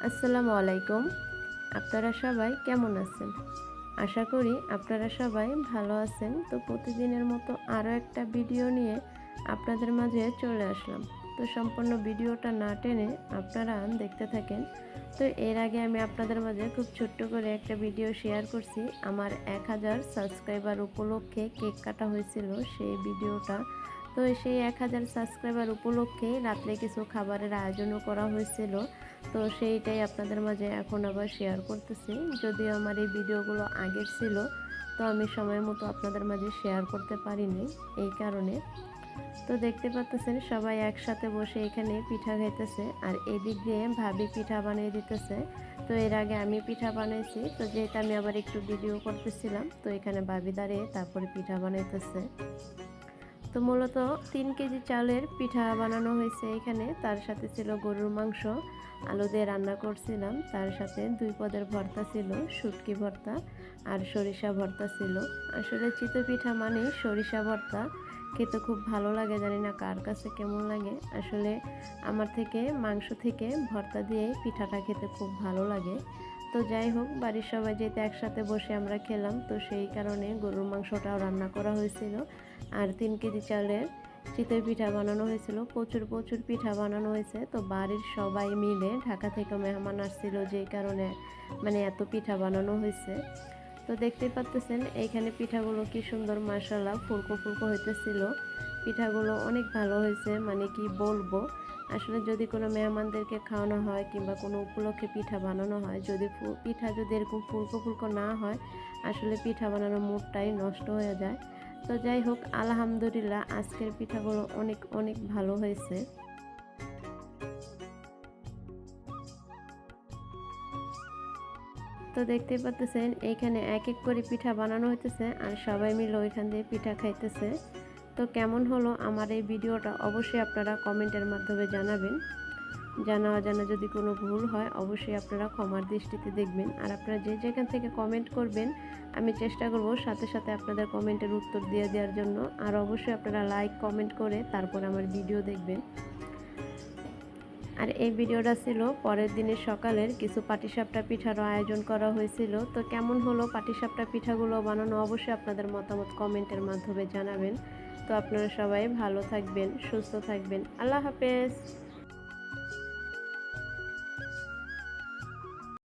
আসসালামু আলাইকুম। আপনারা সবাই কেমন আছেন? আশা করি আপনারা সবাই ভালো আছেন। তো প্রতিদিনের মতো আরও একটা ভিডিও নিয়ে আপনাদের মাঝে চলে আসলাম। তো সম্পূর্ণ ভিডিওটা না টেনে আপনারা দেখতে থাকেন। তো এর আগে আমি আপনাদের মাঝে খুব ছোট্ট করে একটা ভিডিও শেয়ার করছি। আমার 1000 সাবস্ক্রাইবার উপলক্ষে কেক কাটা হয়েছিল সেই ভিডিওটা। তো সেই 1000 সাবস্ক্রাইবার উপলক্ষে রাত্রে কিছু খাবারের আয়োজনও করা হয়েছিল। তো সেইটাই আপনাদের মাঝে এখন আবার শেয়ার করতেছি। যদিও আমার এই ভিডিওগুলো আগের ছিল, তো আমি সময় মতো আপনাদের মাঝে শেয়ার করতে পারিনি এই কারণে। তো দেখতে পাচ্ছেন সবাই একসাথে বসে এখানে পিঠা খাইতেছে, আর এদিক দিয়ে ভাবি পিঠা বানিয়ে দিতেছে। তো এর আগে আমি পিঠা বানাইছি, তো যেহেতু আমি আবার একটু ভিডিও করতেছিলাম, তো এখানে ভাবি দাঁড়িয়ে তারপরে পিঠা বানাইতেছে। তো মূলত 3 কেজি চালের পিঠা বানানো হয়েছে এখানে। তার সাথে ছিল গরুর মাংস, আলু দিয়ে রান্না করছিলাম। তার সাথে 2 পদের ভর্তা ছিল, শুটকি ভর্তা আর সরিষা ভর্তা ছিল। আসলে চিতই পিঠা মানেই সরিষা ভর্তা, খেতে খুব ভালো লাগে। জানি না কার কাছে কেমন লাগে। আসলে আমার থেকে মাংস থেকে ভর্তা দিয়েই পিঠাটা খেতে খুব ভালো লাগে। তো যাই হোক, বাড়ির সবাই যেহেতু একসাথে বসে আমরা খেলাম, তো সেই কারণে গরুর মাংসটাও রান্না করা হয়েছিল। আর 3 কেজি চালের চিতই পিঠা বানানো হয়েছিল। প্রচুর প্রচুর পিঠা বানানো হয়েছে। তো বাড়ির সবাই মিলে, ঢাকা থেকে মেহমান আসছিল যেই কারণে এত পিঠা বানানো হয়েছে। তো দেখতেই পাচ্ছেন এইখানে পিঠাগুলো কি সুন্দর মাশাআল্লাহ ফুলকো ফুলকো হইতেছিল। পিঠাগুলো অনেক ভালো হয়েছে, কি বলবো। আসলে যদি কোনো মেহমানদেরকে খাওয়ানো হয় কিংবা কোনো উপলক্ষে পিঠা বানানো হয়, যদি পিঠা যদি এরকম ফুলকো ফুলকো না হয়, আসলে পিঠা বানানোর মুডটাই নষ্ট হয়ে যায়। তো যাই হোক, আলহামদুলিল্লাহ আজকের পিঠাগুলো অনেক অনেক ভালো হয়েছে। তো দেখতেই পাচ্ছেন এইখানে এক এক করে পিঠা বানানো হইতেছে, আর সবাই মিলে ওইখান দিয়ে পিঠা খাইতেছে। তো কেমন হলো আমার এই ভিডিওটা অবশ্যই আপনারা কমেন্টের মাধ্যমে জানাবেন। জানা অজানা যদি কোনো ভুল হয় অবশ্যই আপনারা ক্ষমার দৃষ্টিতে দেখবেন। আর আপনারা যে যেখান থেকে কমেন্ট করবেন আমি চেষ্টা করব সাথে সাথে আপনাদের কমেন্টের উত্তর দিয়ে দেওয়ার জন্য। আর অবশ্যই আপনারা লাইক কমেন্ট করে তারপর আমার ভিডিও দেখবেন। আর এই ভিডিওটা ছিল পরের দিনের সকালের কিছু পাটিসাপটা পিঠারও আয়োজন করা হয়েছিল। তো কেমন হলো পাটিসাপটা পিঠাগুলো বানানো অবশ্যই আপনাদের মতামত কমেন্টের মাধ্যমে জানাবেন। তো আপনারা সবাই ভালো থাকবেন, সুস্থ থাকবেন। আল্লাহ হাফেজ।